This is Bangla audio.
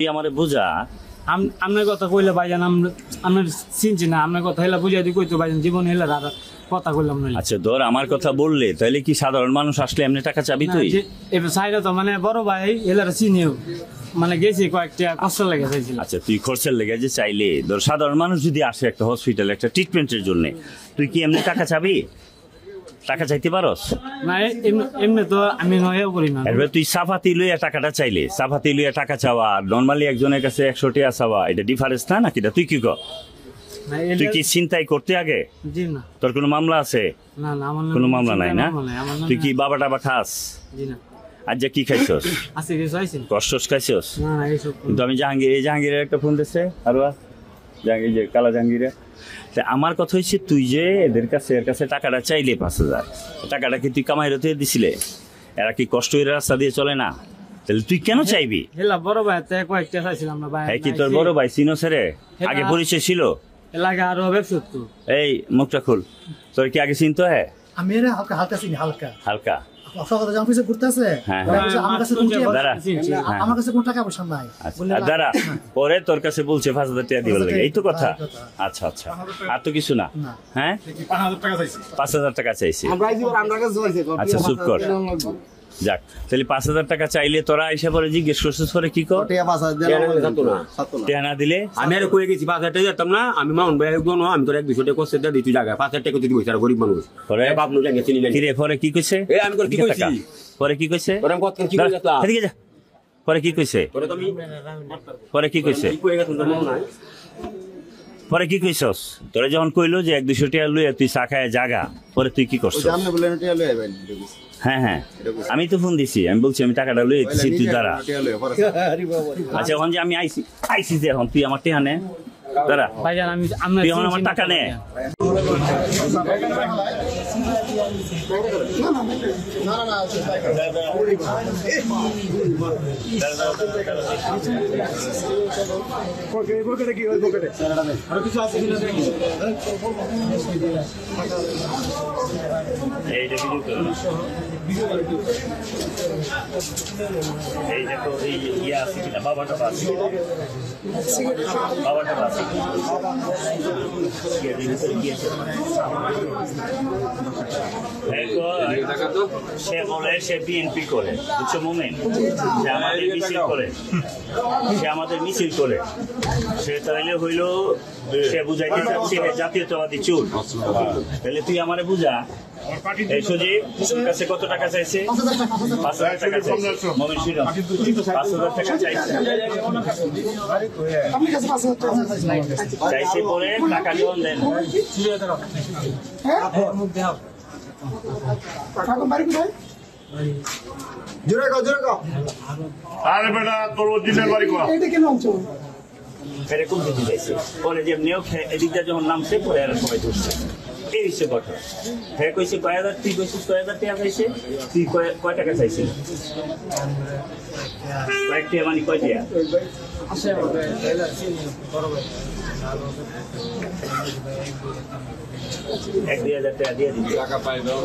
আমারে বুঝা আপনার কথা কইলে ভাইজান আমরা চিনছি না, আপনার কথা হেলা বুঝাই দিই কইতো ভাইজান জীবন হেলা আর কথা কইলাম না। আচ্ছা ধর আমার কথা বললে তাহলে কি সাধারণ মানুষ আসলে এমনি টাকা চাবি তুই? এবার সাইডে তো মানে বড় ভাই হেলার চিনিও মানে গেছি কয়েকটা কষ্ট লেগে চাইছিল। আচ্ছা তুই খরচের লেগে যে চাইলে ধর সাধারণ মানুষ যদি আসে একটা হসপিটালে একটা ট্রিটমেন্টের জন্য, তুই কি এমনি টাকা চাবি? টাকা চাইতে পারস না? এমনি তো আমি নয়ও করি না। এবার তুই সাফাতি লইয়া টাকাটা চাইলে, সাফাতি লইয়া টাকা চাওয়া আর নর্মালি একজনের কাছে 100 টাকা চাওয়া, এটা ডিফারেন্স না নাকি? তুই কি কর? তুই কি চিন্তাই করতে আগে? জি না। তোর কোনো মামলা আছে? না না, আমার কোনো মামলা নাই না? তুই কি বাবা টাবা খাস? জি না। আজ যে কি খাইছস? আছে কিছু আইছিল কষ্ট খাইছস? না না এইসব। কিন্তু আমি জাহাঙ্গীরের একটা ফোন দিচ্ছে আরো জাহাঙ্গীর, যে কালা জাহাঙ্গীরে। আমার কথা হচ্ছে তুই যে এর কাছে টাকাটা চাইলে 5000 টাকাটা কি তুই কামাই রতে দিছিলে? এরা কি কষ্ট করে রাস্তা দিয়ে চলে না? তাহলে তুই কেন চাইবি? হেলা বড় ভাই তো কয়েকটা চাইছিলাম না ভাই। হ্যাঁ কি তোর বড় ভাই চিনোস রে? আগে পরিচয় ছিল? এলাকা আরো হবে সত্য। এই মুখটা খুল, তোর কি আগে চিনতো? হ্যাঁ আমি হালকা হালকা চিনি, হালকা হালকা। সকালে যখন পিছিয়ে ঘুরতেছে আমার কাছে কোন টাকা পয়সা নাই, দাঁড়া পরে তোর কাছে বলছে 5000 টাকা দিবার লাগে, এই তো কথা? আচ্ছা আচ্ছা, আর তো কিছু না? হ্যাঁ 5000 টাকা চাইছি। আচ্ছা চুপ কর, যাক তাহলে 5000 টাকা চাইলে তোরা এসে পরে জিজ্ঞেস করছিস পরে কি কর? টাকা না দিলে আমি আর কয়ে গেছি 5000 টাকা দিতাম না, আমি মাউন্ট ভাই একজন, আমি তোর 100 টাকা কষ্ট দিয়ে দিই জায়গা 5000 টাকা দিতে বইছে আর গরিব মানুষ। পরে বাপ নু জানি চিনি না কি রে? পরে কি কইছে? আমি কি কইছি? পরে কি কইছে? পরে আমি কত কি কইলাম? এদিকে যা। পরে কি কইছে? পরে কি কইছে? কি কইয়া তোর মনে নাই? পরে কি কইছস? তোরা যখন কইলো যে 100-200 টাকা লইয়া তুই চা খায় জাগা, পরে তুই কি করছিস? হ্যাঁ হ্যাঁ আমি তো ফোন দিছি, আমি বলছি আমি টাকাটা লইয়া দিছি, তুই দাঁড়া। আচ্ছা এখন যে আমি আইছি যে এখন তুই আমার টাকা নে, দাঁড়া ভাইজান আমি তুই এখন আমার টাকা নে। এই দেখো এই ইয়ে আছে কিনা, বাবাটা আছে কিনা, বাবাটা আছে সে বলে সে বিএনপি করে, বুঝছো মোমেন? সে আমাদের মিছিল করে, সে আমাদের মিছিল করে, সে তাহলে হইলো সে বুঝাইতে চাচ্ছে জাতীয়তাবাদী চোর। তাহলে তুই আমারে বুঝা এই সুজিব কাছে কত টাকা চাইছে? 5000 টাকা চাইছে। মোমেন শুনো 5000 টাকা চাইছে, চাইছে পরে টাকা যখন দেন আরে বেটা তোর দিনের বাড়ি করা এরকম দিতে চাইছে। পরে যে নেও এদিকটা যখন নামছে পরে এরা সবাই ধরছে, এই হচ্ছে কথা। হ্যাঁ কইছে 5000, তুই কইছিস 5000 টাকা চাইছে, তুই কয় টাকা চাইছিল? কয়েকটা মানে কয় টাকা? 1-2000 টাকা দিয়ে দিবি। টাকা পাই দাও।